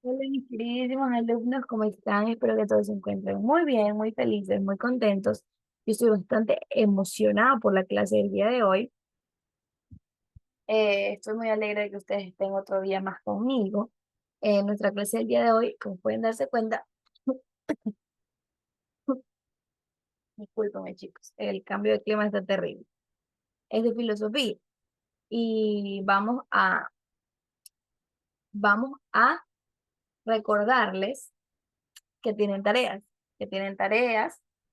Hola, mis queridísimos alumnos, ¿cómo están? Espero que todos se encuentren muy bien, muy felices, muy contentos. Yo estoy bastante emocionada por la clase del día de hoy. Estoy muy alegre de que ustedes estén otro día más conmigo. Nuestra clase del día de hoy, como pueden darse cuenta, discúlpenme chicos, el cambio de clima está terrible. Es de filosofía y vamos a recordarles que tienen tareas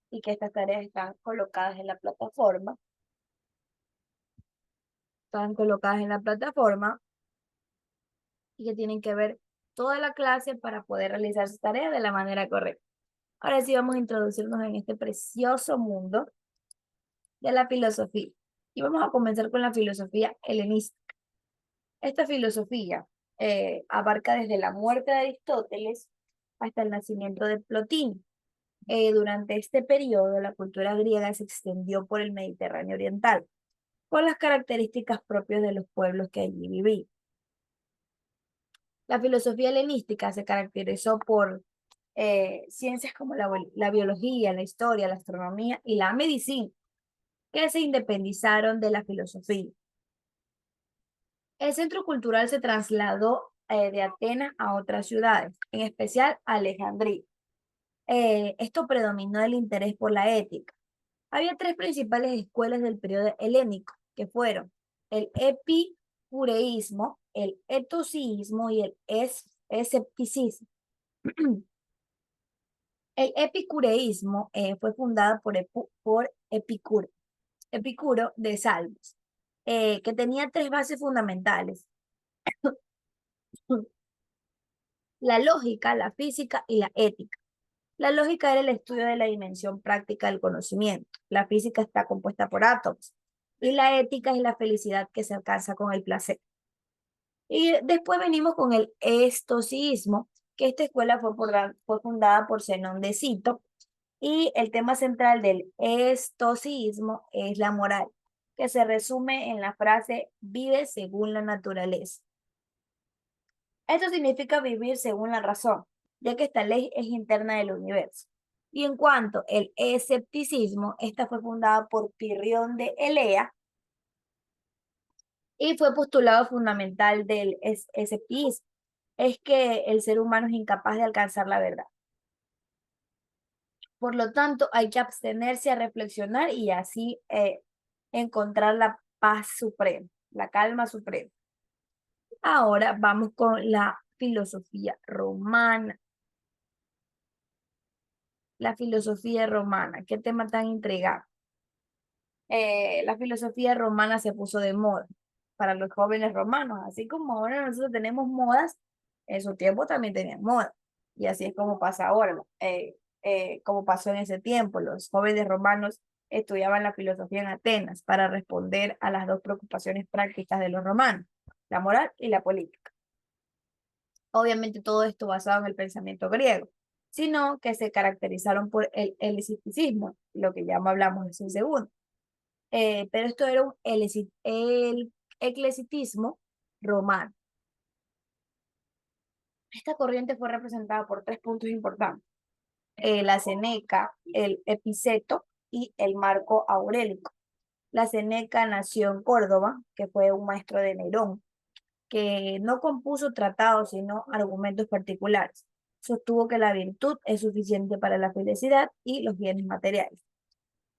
y que estas tareas están colocadas en la plataforma y que tienen que ver toda la clase para poder realizar su tarea de la manera correcta. Ahora sí vamos a introducirnos en este precioso mundo de la filosofía. Y vamos a comenzar con la filosofía helenista. Esta filosofía abarca desde la muerte de Aristóteles hasta el nacimiento de Plotino. Durante este periodo, la cultura griega se extendió por el Mediterráneo oriental, con las características propias de los pueblos que allí vivían. La filosofía helenística se caracterizó por ciencias como la biología, la historia, la astronomía y la medicina, que se independizaron de la filosofía. El centro cultural se trasladó de Atenas a otras ciudades, en especial a Alejandría. Esto predominó el interés por la ética. Había tres principales escuelas del periodo helénico, que fueron el epicureísmo, el etocismo y el escepticismo. El epicureísmo fue fundado por Epicuro de Salmos, que tenía tres bases fundamentales: la lógica, la física y la ética. La lógica era el estudio de la dimensión práctica del conocimiento. La física está compuesta por átomos. Y la ética es la felicidad que se alcanza con el placer. Y después venimos con el estoicismo, que esta escuela fue fundada por Zenón de Cito, y el tema central del estoicismo es la moral, que se resume en la frase vive según la naturaleza. Esto significa vivir según la razón, ya que esta ley es interna del universo. Y en cuanto al escepticismo, esta fue fundada por Pirrión de Elea y fue postulado fundamental del escepticismo. Es que el ser humano es incapaz de alcanzar la verdad. Por lo tanto, hay que abstenerse a reflexionar y así encontrar la paz suprema, la calma suprema. Ahora vamos con la filosofía romana. La filosofía romana, qué tema tan intrigante. La filosofía romana se puso de moda para los jóvenes romanos, así como ahora nosotros tenemos modas, en su tiempo también tenían moda. Y así es como pasa ahora, ¿no? Como pasó en ese tiempo. Los jóvenes romanos estudiaban la filosofía en Atenas para responder a las dos preocupaciones prácticas de los romanos, la moral y la política. Obviamente todo esto basado en el pensamiento griego, sino que se caracterizaron por el helenismo, lo que ya hablamos de ese segundo. Pero esto era el eclesitismo romano. Esta corriente fue representada por tres puntos importantes: la Seneca, el Epiceto y el Marco Aurélico. La Seneca nació en Córdoba, que fue un maestro de Nerón, que no compuso tratados, sino argumentos particulares. Sostuvo que la virtud es suficiente para la felicidad y los bienes materiales.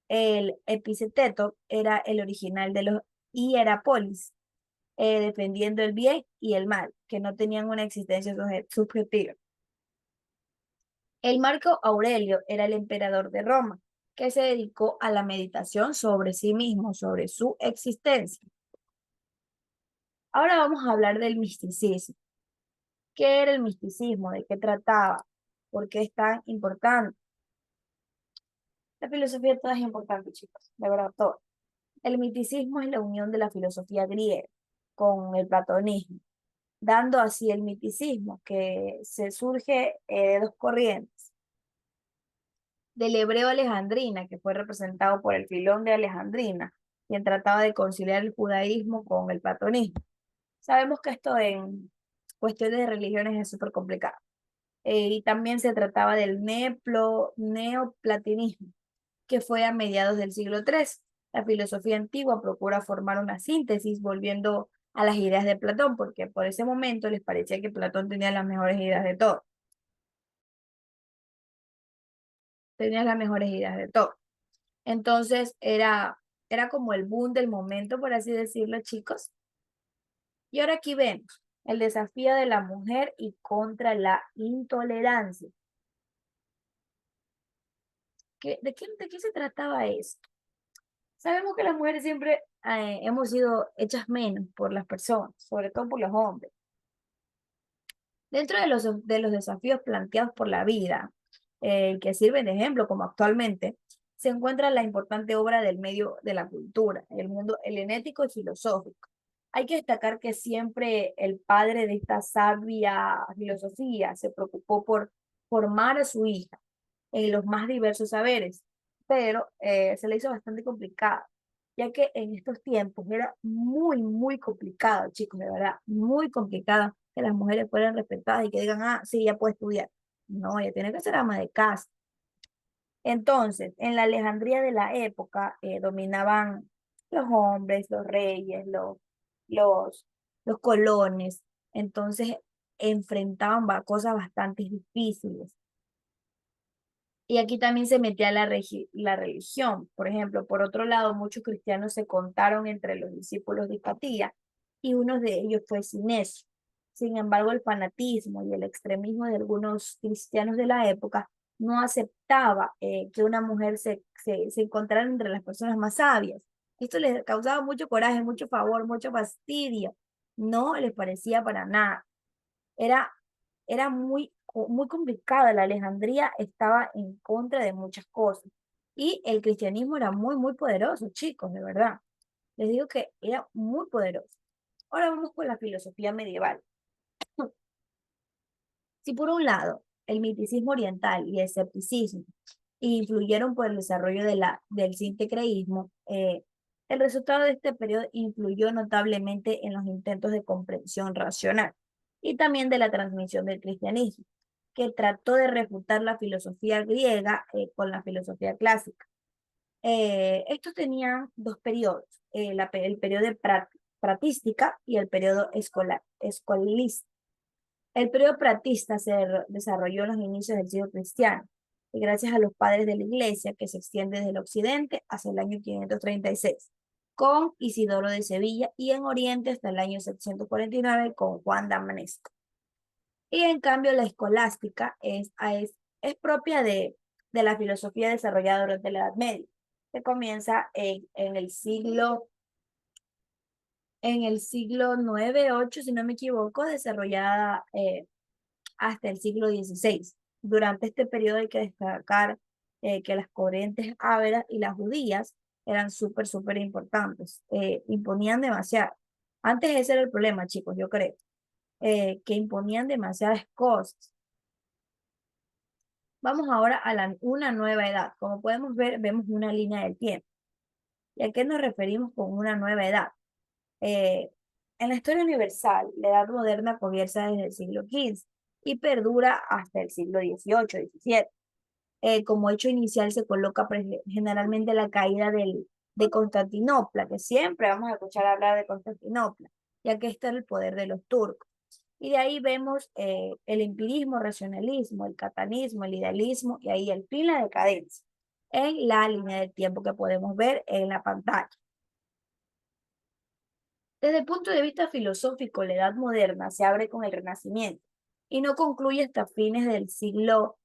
El Epiceteto era el original de los Hierapolis, defendiendo el bien y el mal, que no tenían una existencia subjetiva. El Marco Aurelio era el emperador de Roma, que se dedicó a la meditación sobre sí mismo, sobre su existencia. Ahora vamos a hablar del misticismo. ¿Qué era el misticismo? ¿De qué trataba? ¿Por qué es tan importante? La filosofía toda es importante, chicos, de verdad, todo. El misticismo es la unión de la filosofía griega con el platonismo, dando así el miticismo, que se surge de dos corrientes: del hebreo alejandrina, que fue representado por el Filón de Alejandrina, quien trataba de conciliar el judaísmo con el platonismo. Sabemos que esto cuestiones de religiones es súper complicado. Y también se trataba del neoplatinismo, que fue a mediados del siglo III. La filosofía antigua procura formar una síntesis volviendo a las ideas de Platón, porque por ese momento les parecía que Platón tenía las mejores ideas de todo. Tenía las mejores ideas de todo. Entonces era como el boom del momento, por así decirlo, chicos. Y ahora aquí vemos el desafío de la mujer y contra la intolerancia. ¿De qué se trataba esto? Sabemos que las mujeres siempre hemos sido hechas menos por las personas, sobre todo por los hombres. Dentro de los desafíos planteados por la vida, que sirven de ejemplo, como actualmente, se encuentra la importante obra del medio de la cultura, el mundo helenético y filosófico. Hay que destacar que siempre el padre de esta sabia filosofía se preocupó por formar a su hija en los más diversos saberes, pero se le hizo bastante complicado, ya que en estos tiempos era muy, muy complicado, chicos, de verdad, muy complicado que las mujeres fueran respetadas y que digan, ah, sí, ya puede estudiar. No, ella tiene que ser ama de casa. Entonces, en la Alejandría de la época dominaban los hombres, los reyes, los, los colones. Entonces, enfrentaban cosas bastante difíciles. Y aquí también se metía la religión. Por ejemplo, por otro lado, muchos cristianos se contaron entre los discípulos de Hipatía y uno de ellos fue Sinesio. Sin embargo, el fanatismo y el extremismo de algunos cristianos de la época no aceptaba que una mujer se encontrara entre las personas más sabias. Esto les causaba mucho coraje, mucho favor, mucho fastidio. No les parecía para nada. Era, era muy complicada. La Alejandría estaba en contra de muchas cosas. Y el cristianismo era muy, muy poderoso, chicos, de verdad. Les digo que era muy poderoso. Ahora vamos con la filosofía medieval. Si por un lado el misticismo oriental y el escepticismo influyeron por el desarrollo del sintecreísmo, el resultado de este periodo influyó notablemente en los intentos de comprensión racional y también de la transmisión del cristianismo, que trató de refutar la filosofía griega con la filosofía clásica. Estos tenían dos periodos, el periodo de pratística y el periodo escolista. El periodo pratista se desarrolló en los inicios del siglo cristiano, y gracias a los padres de la iglesia, que se extiende desde el occidente hasta el año 536, con Isidoro de Sevilla, y en oriente hasta el año 749 con Juan Damanesco. Y en cambio la escolástica es propia de la filosofía desarrollada durante la Edad Media, que comienza en el siglo 9, 8 si no me equivoco, desarrollada hasta el siglo XVI. Durante este periodo hay que destacar que las corrientes áveras y las judías eran súper, súper importantes. Imponían demasiado. Antes ese era el problema, chicos, yo creo, que imponían demasiadas cosas. Vamos ahora a una nueva edad. Como podemos ver, vemos una línea del tiempo. ¿Y a qué nos referimos con una nueva edad? Eh, en la historia universal, la edad moderna comienza desde el siglo XV y perdura hasta el siglo XVIII, XVII. Como hecho inicial se coloca generalmente la caída de Constantinopla, que siempre vamos a escuchar hablar de Constantinopla, ya que este era el poder de los turcos. Y de ahí vemos el empirismo, racionalismo, el catanismo, el idealismo y ahí el fin, la decadencia, en la línea de tiempo que podemos ver en la pantalla. Desde el punto de vista filosófico, la Edad Moderna se abre con el Renacimiento y no concluye hasta fines del siglo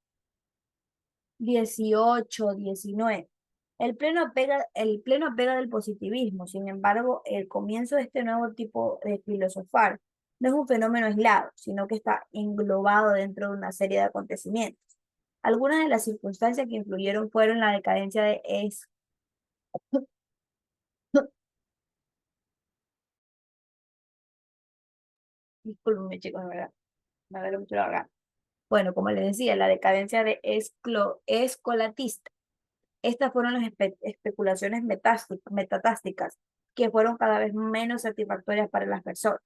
XVIII, XIX. El pleno apega del positivismo, sin embargo, el comienzo de este nuevo tipo de filosofar no es un fenómeno aislado, sino que está englobado dentro de una serie de acontecimientos. Algunas de las circunstancias que influyeron fueron la decadencia de disculpenme chicos, de verdad, me duele mucho la garganta. Bueno, como les decía, la decadencia de Escolatista. Estas fueron las especulaciones metatásticas que fueron cada vez menos satisfactorias para las personas.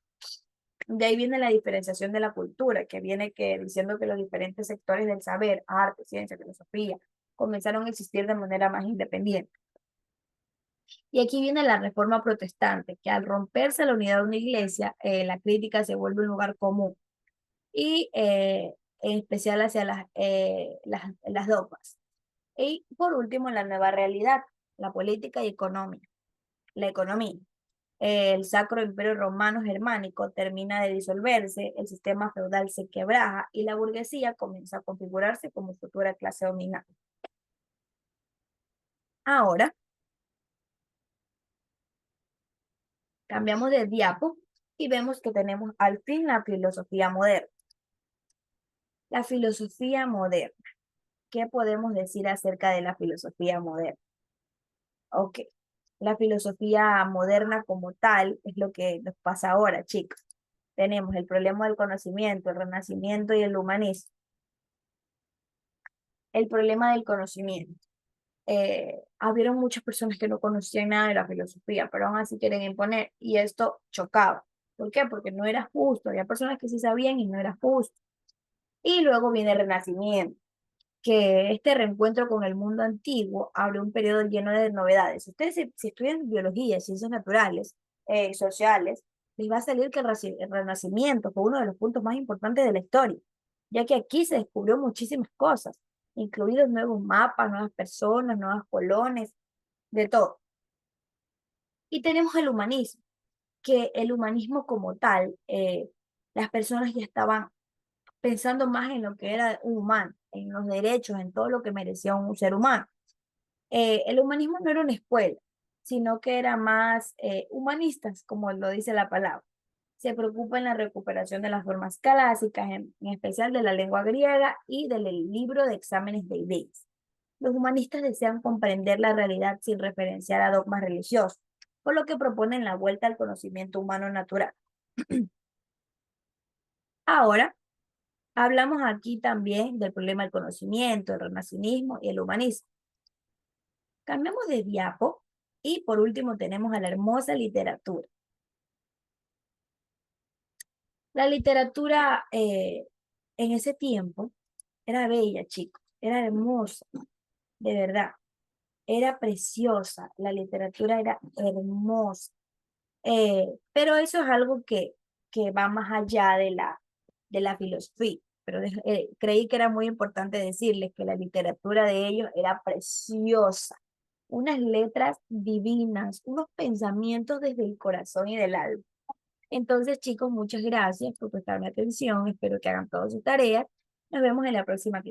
De ahí viene la diferenciación de la cultura, que viene diciendo que los diferentes sectores del saber, arte, ciencia, filosofía, comenzaron a existir de manera más independiente. Y aquí viene la reforma protestante, que al romperse la unidad de una iglesia, la crítica se vuelve un lugar común y en especial hacia las dogmas. Y por último, la nueva realidad, la política y economía. La economía. El Sacro Imperio Romano Germánico termina de disolverse, el sistema feudal se quebraja y la burguesía comienza a configurarse como futura clase dominante. Ahora cambiamos de diapo y vemos que tenemos al fin la filosofía moderna. La filosofía moderna. ¿Qué podemos decir acerca de la filosofía moderna? Ok, la filosofía moderna como tal es lo que nos pasa ahora, chicos. Tenemos el problema del conocimiento, el renacimiento y el humanismo. El problema del conocimiento. Habieron muchas personas que no conocían nada de la filosofía, pero aún así quieren imponer, y esto chocaba. ¿Por qué? Porque no era justo. Había personas que sí sabían y no era justo. Y luego viene el renacimiento, que este reencuentro con el mundo antiguo abre un periodo lleno de novedades. Ustedes si estudian biología, ciencias naturales, sociales, les va a salir que el Renacimiento fue uno de los puntos más importantes de la historia, ya que aquí se descubrió muchísimas cosas, incluidos nuevos mapas, nuevas personas, nuevas colonias, de todo. Y tenemos el humanismo, que el humanismo como tal, las personas ya estaban pensando más en lo que era un humano, en los derechos, en todo lo que merecía un ser humano. El humanismo no era una escuela, sino que era más humanistas, como lo dice la palabra. Se preocupa en la recuperación de las formas clásicas, en especial de la lengua griega y del libro de exámenes de ideas. Los humanistas desean comprender la realidad sin referenciar a dogmas religiosos, por lo que proponen la vuelta al conocimiento humano natural. Ahora, hablamos aquí también del problema del conocimiento, el renacionismo y el humanismo. Cambiamos de diapo y por último tenemos a la hermosa literatura. La literatura en ese tiempo era bella, chicos, era hermosa, de verdad, era preciosa, la literatura era hermosa. Pero eso es algo que va más allá de la filosofía. Pero creí que era muy importante decirles que la literatura de ellos era preciosa, unas letras divinas, unos pensamientos desde el corazón y del alma. Entonces, chicos, muchas gracias por prestarme atención. Espero que hagan todas sus tareas. Nos vemos en la próxima clase.